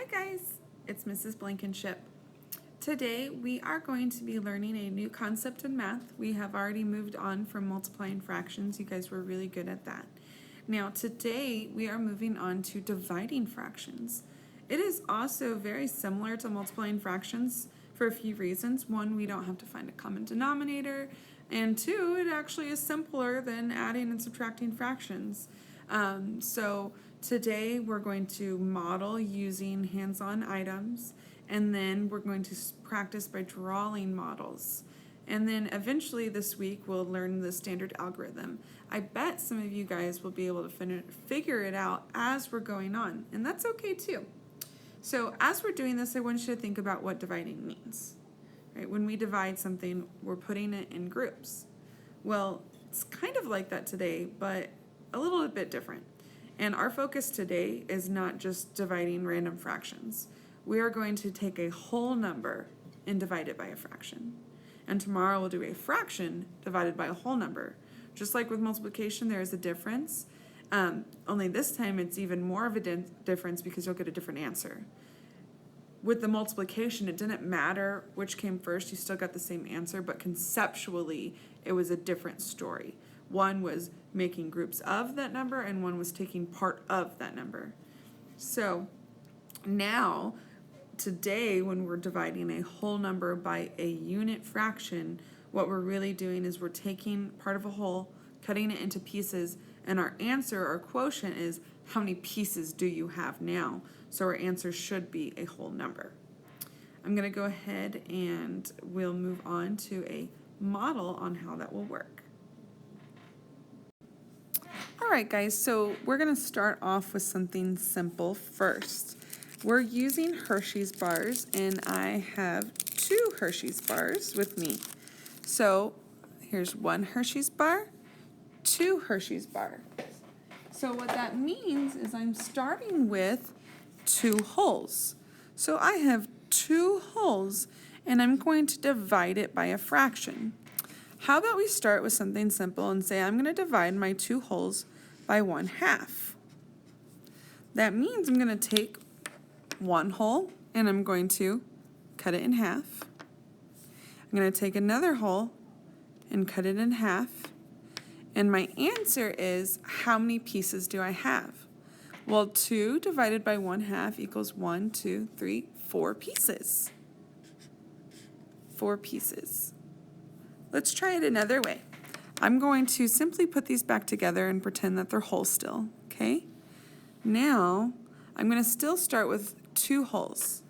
Hi guys, it's Mrs. Blankenship. Today we are going to be learning a new concept in math. We have already moved on from multiplying fractions. You guys were really good at that. Now today we are moving on to dividing fractions. It is also very similar to multiplying fractions for a few reasons. One, we don't have to find a common denominator, and two, it actually is simpler than adding and subtracting fractions. So today we're going to model using hands-on items, and then we're going to practice by drawing models. And then eventually this week we'll learn the standard algorithm. I bet some of you guys will be able to figure it out as we're going on, and that's okay too. So as we're doing this, I want you to think about what dividing means. Right? When we divide something, we're putting it in groups. Well, it's kind of like that today, but a little bit different. And our focus today is not just dividing random fractions. We are going to take a whole number and divide it by a fraction. And tomorrow we'll do a fraction divided by a whole number. Just like with multiplication, there is a difference. Only this time it's even more of a difference because you'll get a different answer. With the multiplication, it didn't matter which came first, you still got the same answer, but conceptually it was a different story. One was making groups of that number and one was taking part of that number. So now, today, when we're dividing a whole number by a unit fraction, what we're really doing is we're taking part of a whole, cutting it into pieces, and our answer, our quotient, is how many pieces do you have now? So our answer should be a whole number. I'm going to go ahead and we'll move on to a model on how that will work. All right, guys, so we're going to start off with something simple first. We're using Hershey's bars, and I have 2 Hershey's bars with me. So here's 1 Hershey's bar, 2 Hershey's bar. So what that means is I'm starting with 2 wholes. So I have 2 wholes, and I'm going to divide it by a fraction. How about we start with something simple and say I'm going to divide my 2 wholes by 1/2. That means I'm going to take 1 whole and I'm going to cut it in half. I'm going to take another whole and cut it in half. And my answer is, how many pieces do I have? Well, 2 divided by 1/2 equals 1, 2, 3, 4 pieces. 4 pieces. Let's try it another way. I'm going to simply put these back together and pretend that they're whole still, okay? Now, I'm going to still start with 2 wholes.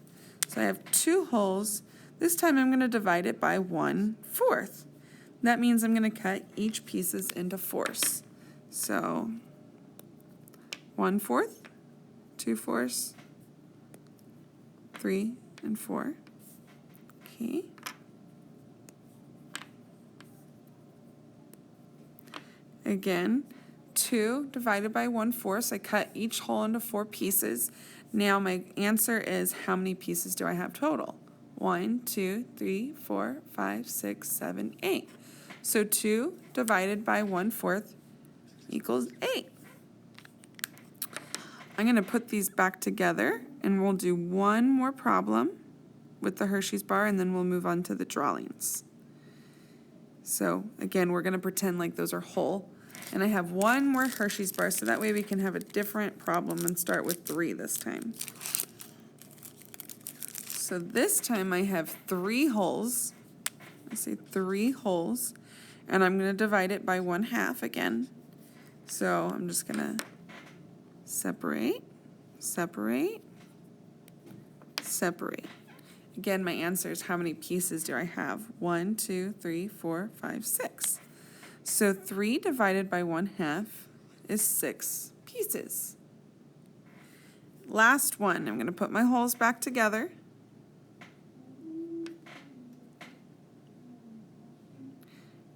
So I have 2 wholes. This time I'm going to divide it by 1/4. That means I'm going to cut each pieces into fourths. So 1/4, 2/4, 3 and 4. Okay. Again, 2 divided by 1/4, so I cut each whole into 4 pieces. Now my answer is, how many pieces do I have total? 1, 2, 3, 4, 5, 6, 7, 8. So 2 divided by 1/4 equals 8. I'm going to put these back together, and we'll do one more problem with the Hershey's bar, and then we'll move on to the drawings. So again, we're going to pretend like those are whole. And I have 1 more Hershey's bar, so that way we can have a different problem and start with 3 this time. So this time I have 3 wholes. I say 3 wholes, and I'm going to divide it by 1/2 again. So I'm just going to separate, separate, separate. Again, my answer is, how many pieces do I have? 1, 2, 3, 4, 5, 6. So 3 divided by 1/2 is 6 pieces. Last one, I'm going to put my wholes back together.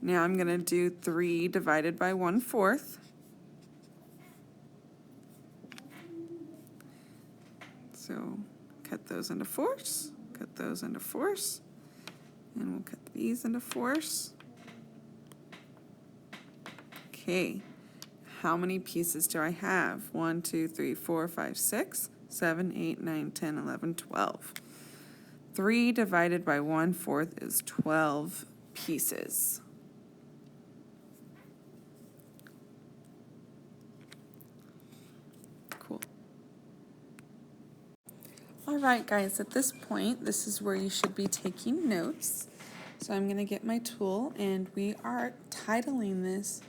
Now I'm going to do 3 divided by 1/4. So cut those into fourths, cut those into fourths, and we'll cut these into fourths. Okay, how many pieces do I have? 1, 2, 3, 4, 5, 6. 7, 8, 9, 10, 11, 12. 3 divided by 1/4 is 12 pieces. Cool. All right, guys, at this point, this is where you should be taking notes. So I'm going to get my tool, and we are titling this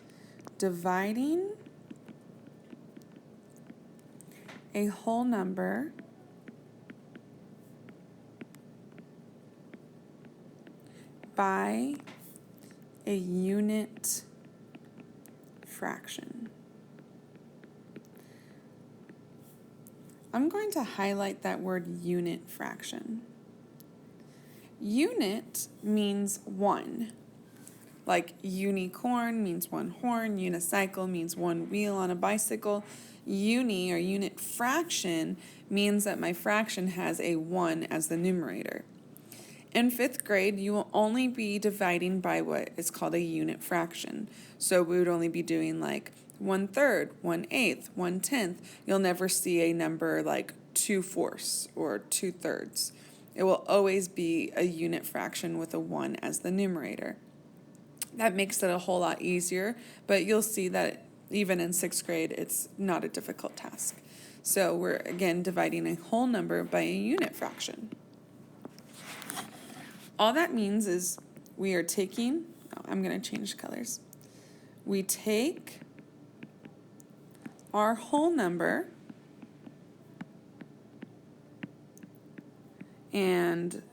Dividing a Whole Number by a unit fraction. I'm going to highlight that word unit fraction. Unit means one. Like unicorn means one horn, unicycle means one wheel on a bicycle. Uni or unit fraction means that my fraction has a 1 as the numerator. In 5th grade, you will only be dividing by what is called a unit fraction. So we would only be doing like 1/3, 1/8, 1/10. You'll never see a number like 2/4 or 2/3. It will always be a unit fraction with a 1 as the numerator. That makes it a whole lot easier, but you'll see that even in 6th grade, it's not a difficult task. So we're, again, dividing a whole number by a unit fraction. All that means is we are taking, I'm going to change colors. We take our whole number and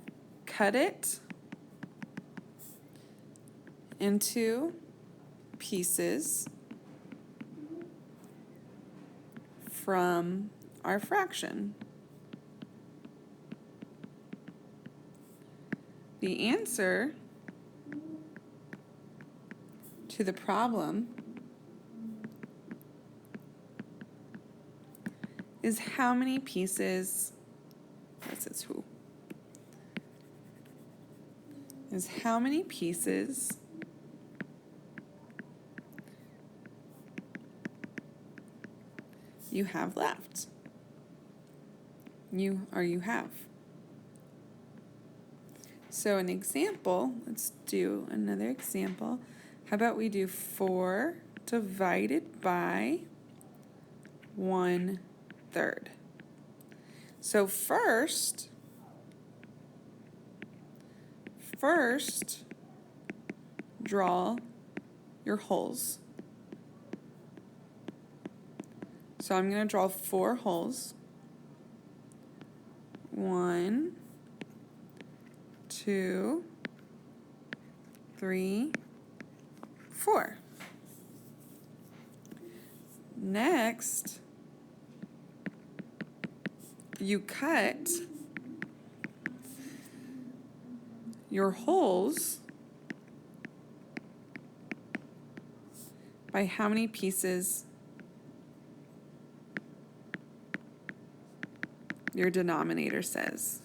cut it into pieces from our fraction. The answer to the problem is how many pieces, this is who, is how many pieces you have left. You have. So an example, let's do another example. How about we do 4 divided by 1/3. So first, draw your holes. So I'm going to draw 4 holes. 1, 2, 3, 4. Next, you cut your holes by how many pieces your denominator says.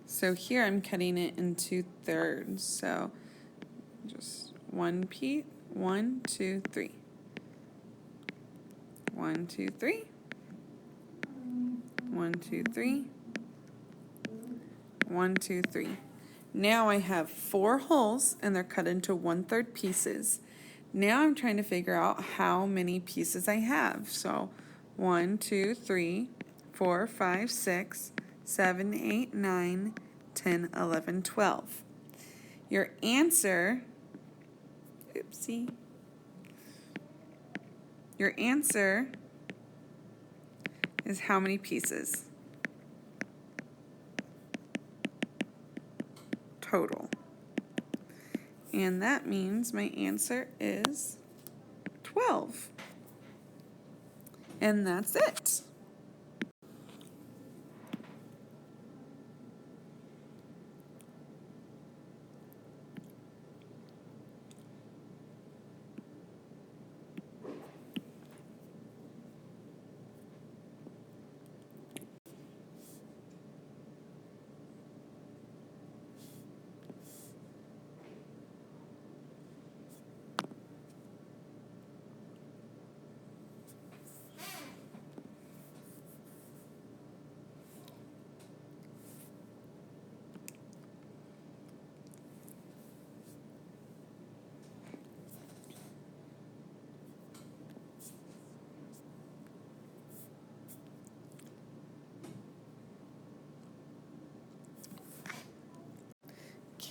So here I'm cutting it into thirds. So just 1 piece, 1, 2, 3. 1, 2, 3. 1, 2, 3. 1, 2, 3. Now I have 4 holes and they're cut into 1/3 pieces. Now I'm trying to figure out how many pieces I have. So 1, 2, 3, 4, 5, 6, 7, 8, 9, 10, 11, 12. Your answer, oopsie, your answer is how many pieces total. And that means my answer is 12. And that's it.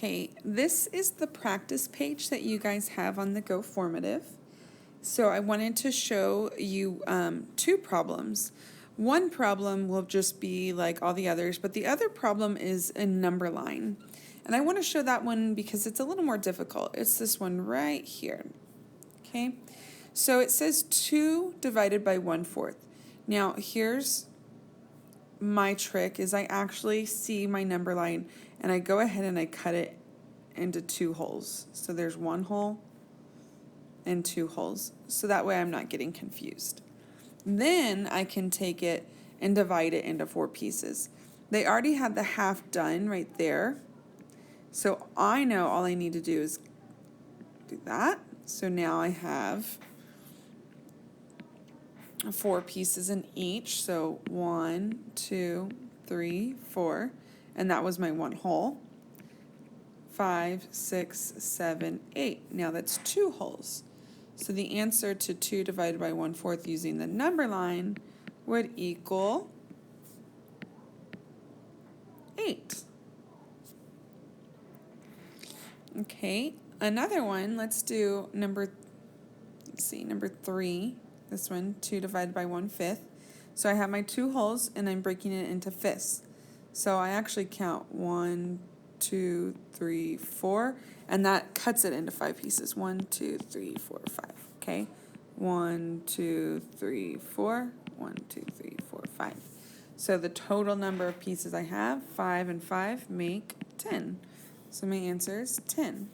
Okay, this is the practice page that you guys have on the Go Formative. So I wanted to show you two problems. One problem will just be like all the others, but the other problem is a number line. And I want to show that one because it's a little more difficult. It's this one right here. Okay, so it says 2 divided by 1/4. Now here's my trick is I actually see my number line and I go ahead and I cut it into 2 holes. So there's 1 hole and 2 holes. So that way I'm not getting confused. Then I can take it and divide it into 4 pieces. They already had the half done right there. So I know all I need to do is do that. So now I have 4 pieces in each. So 1, 2, 3, 4. And that was my 1 hole. 5, 6, 7, 8. Now that's 2 holes. So the answer to 2 divided by 1/4 using the number line would equal 8. Okay, another one, let's do number 3. This one, 2 divided by 1/5. So I have my 2 holes and I'm breaking it into fifths. So I actually count 1, 2, 3, 4, and that cuts it into 5 pieces. 1, 2, 3, 4, 5. Okay, 1, 2, 3, 4. 1, 2, 3, 4, 5. So the total number of pieces I have, 5 and 5, make 10. So my answer is 10.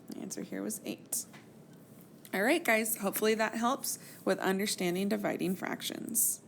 The answer here was 8. All right, guys, hopefully that helps with understanding dividing fractions.